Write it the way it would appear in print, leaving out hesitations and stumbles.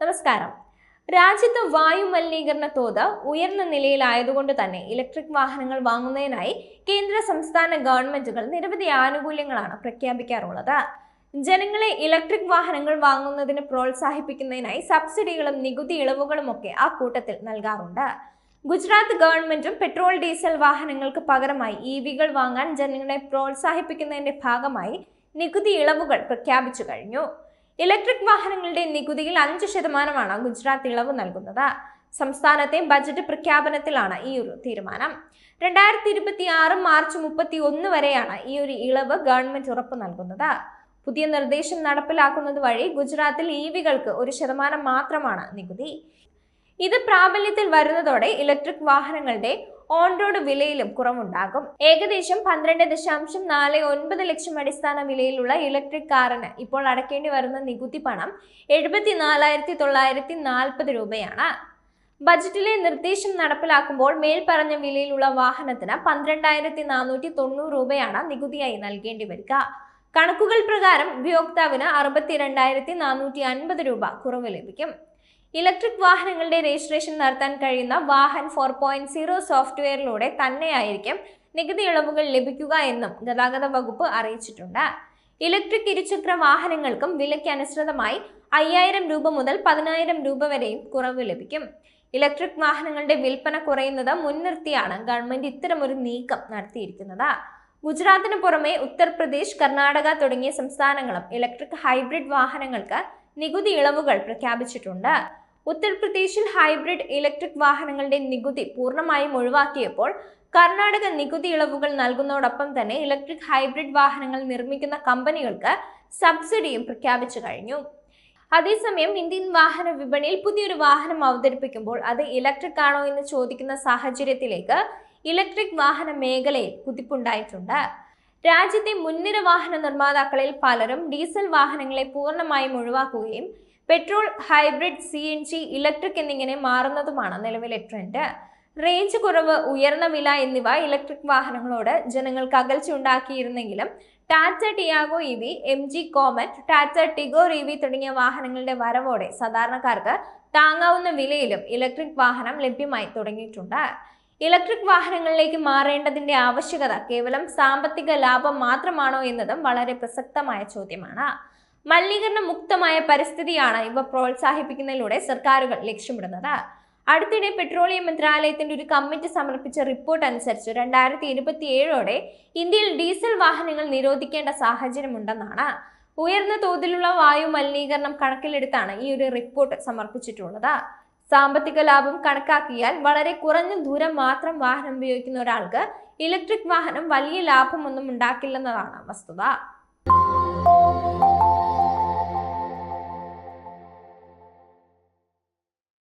നമസ്കാരം. രാജ്യത്ത് വായു മലിനീകരണ തോത് ഉയർന്ന നിലയിലായതുകൊണ്ട് തന്നെ ഇലക്ട്രിക് വാഹനങ്ങൾ വാങ്ങുന്നതിനായി കേന്ദ്ര സംസ്ഥാന ഗവൺമെന്റുകൾ നിരവധി ആനുകൂല്യങ്ങളാണ് പ്രഖ്യാപിക്കാറുള്ളത്. ജനങ്ങളെ ഇലക്ട്രിക് വാഹനങ്ങൾ വാങ്ങുന്നതിന് പ്രോത്സാഹിപ്പിക്കുന്നതിനായി സബ്സിഡികളും നികുതി ഇളവുകളും ഒക്കെ ആ കൂട്ടത്തിൽ നൽകാറുണ്ട്. ഗുജറാത്ത് ഗവൺമെന്റും പെട്രോൾ ഡീസൽ വാഹനങ്ങൾക്ക് പകരമായി EVകൾ വാങ്ങാൻ ജനങ്ങളെ പ്രോത്സാഹിപ്പിക്കുന്നതിന്റെ ഭാഗമായി നികുതി ഇളവുകൾ പ്രഖ്യാപിച്ചു കഴിഞ്ഞു. ഇലക്ട്രിക് വാഹനങ്ങളുടെ നികുതിയിൽ 5% ഗുജറാത്ത് ഇളവ് നൽകുന്നത്. സംസ്ഥാനത്തെ ബജറ്റ് പ്രഖ്യാപനത്തിലാണ് ഈ ഒരു തീരുമാനം. 2026 മാർച്ച് 31 വരെയാണ് ഈ ഒരു ഇളവ് ഗവൺമെന്റ് ഉറപ്പു നൽകുന്നത്. പുതിയ നിർദ്ദേശം നടപ്പിലാക്കുന്നത് വഴി ഗുജറാത്തിൽ EVകൾക്ക് 1% മാത്രമാണ് നികുതി. ഇത് പ്രാബല്യത്തിൽ വരുന്നതോടെ ഇലക്ട്രിക് വാഹനങ്ങളുടെ ഓൺ റോഡ് വിലയിലും കുറവുണ്ടാകും. ഏകദേശം 12.49 ലക്ഷം അടിസ്ഥാന വിലയിലുള്ള ഇലക്ട്രിക് കാറിന് ഇപ്പോൾ അടയ്ക്കേണ്ടി വരുന്ന നികുതി പണം 74,940 രൂപയാണ്. ബജറ്റിലെ നിർദ്ദേശം നടപ്പിലാക്കുമ്പോൾ മേൽപ്പറഞ്ഞ വിലയിലുള്ള വാഹനത്തിന് 12,490 രൂപയാണ് നികുതിയായി നൽകേണ്ടി വരിക. കണക്കുകൾ പ്രകാരം ഉപയോക്താവിന് 62,450 രൂപ കുറവ് ലഭിക്കും. ഇലക്ട്രിക് വാഹനങ്ങളുടെ രജിസ്ട്രേഷൻ നടത്താൻ കഴിയുന്ന വാഹൻ 4.0 സോഫ്റ്റ്വെയറിലൂടെ തന്നെയായിരിക്കും നികുതി ഇളവുകൾ ലഭിക്കുക എന്നും ഗതാഗത വകുപ്പ് അറിയിച്ചിട്ടുണ്ട്. ഇലക്ട്രിക് ഇരുചക്ര വാഹനങ്ങൾക്കും വിലയ്ക്ക് അനുസൃതമായി 5,000 രൂപ മുതൽ 10,000 രൂപ വരെയും കുറവ് ലഭിക്കും. ഇലക്ട്രിക് വാഹനങ്ങളുടെ വിൽപ്പന കുറയുന്നത് മുൻനിർത്തിയാണ് ഗവൺമെന്റ് ഇത്തരമൊരു നീക്കം നടത്തിയിരിക്കുന്നത്. ഗുജറാത്തിന് പുറമെ ഉത്തർപ്രദേശ്, കർണാടക തുടങ്ങിയ സംസ്ഥാനങ്ങളും ഇലക്ട്രിക് ഹൈബ്രിഡ് വാഹനങ്ങൾക്ക് നികുതി ഇളവുകൾ പ്രഖ്യാപിച്ചിട്ടുണ്ട്. ഉത്തർപ്രദേശിൽ ഹൈബ്രിഡ് ഇലക്ട്രിക് വാഹനങ്ങളുടെ നികുതി പൂർണ്ണമായും ഒഴിവാക്കിയപ്പോൾ കർണാടക നികുതി ഇളവുകൾ നൽകുന്നതോടൊപ്പം തന്നെ ഇലക്ട്രിക് ഹൈബ്രിഡ് വാഹനങ്ങൾ നിർമ്മിക്കുന്ന കമ്പനികൾക്ക് സബ്സിഡിയും പ്രഖ്യാപിച്ചു കഴിഞ്ഞു. അതേസമയം ഇന്ത്യൻ വാഹന വിപണിയിൽ പുതിയൊരു വാഹനം അവതരിപ്പിക്കുമ്പോൾ അത് ഇലക്ട്രിക് ആണോ എന്ന് ചോദിക്കുന്ന സാഹചര്യത്തിലേക്ക് ഇലക്ട്രിക് വാഹന മേഖലയിൽ കുതിപ്പുണ്ടായിട്ടുണ്ട്. രാജ്യത്തെ മുൻനിര വാഹന നിർമ്മാതാക്കളിൽ പലരും ഡീസൽ വാഹനങ്ങളെ പൂർണ്ണമായും ഒഴിവാക്കുകയും പെട്രോൾ, ഹൈബ്രിഡ്, CNG, ഇലക്ട്രിക് എന്നിങ്ങനെ മാറുന്നതുമാണ് നിലവിലെ ട്രെൻഡ്. റേഞ്ച് കുറവ്, ഉയർന്ന വില എന്നിവ ഇലക്ട്രിക് വാഹനങ്ങളോട് ജനങ്ങൾക്ക് അകൽച്ച ഉണ്ടാക്കിയിരുന്നെങ്കിലും Tata Tiago EV, MG Comet, Tata Tigor EV തുടങ്ങിയ വാഹനങ്ങളുടെ വരവോടെ സാധാരണക്കാർക്ക് താങ്ങാവുന്ന വിലയിലും ഇലക്ട്രിക് വാഹനം ലഭ്യമായി തുടങ്ങിയിട്ടുണ്ട്. ഇലക്ട്രിക് വാഹനങ്ങളിലേക്ക് മാറേണ്ടതിന്റെ ആവശ്യകത കേവലം സാമ്പത്തിക ലാഭം മാത്രമാണോ എന്നതും വളരെ പ്രസക്തമായ ചോദ്യമാണ്. മലിനീകരണ മുക്തമായ പരിസ്ഥിതിയാണ് ഇവ പ്രോത്സാഹിപ്പിക്കുന്നതിലൂടെ സർക്കാരുകൾ ലക്ഷ്യമിടുന്നത്. അടുത്തിടെ പെട്രോളിയം മന്ത്രാലയത്തിന്റെ ഒരു കമ്മിറ്റി സമർപ്പിച്ച റിപ്പോർട്ട് അനുസരിച്ച് 2027ഓടെ ഇന്ത്യയിൽ ഡീസൽ വാഹനങ്ങൾ നിരോധിക്കേണ്ട സാഹചര്യമുണ്ടെന്നാണ്. ഉയർന്ന തോതിലുള്ള വായു മലിനീകരണം കണക്കിലെടുത്താണ് ഈ ഒരു റിപ്പോർട്ട് സമർപ്പിച്ചിട്ടുള്ളത്. സാമ്പത്തിക ലാഭം കണക്കാക്കിയാൽ വളരെ കുറഞ്ഞ ദൂരം മാത്രം വാഹനം ഉപയോഗിക്കുന്ന ഒരാൾക്ക് ഇലക്ട്രിക് വാഹനം വലിയ ലാഭമൊന്നും ഉണ്ടാക്കില്ലെന്നതാണ് വസ്തുത.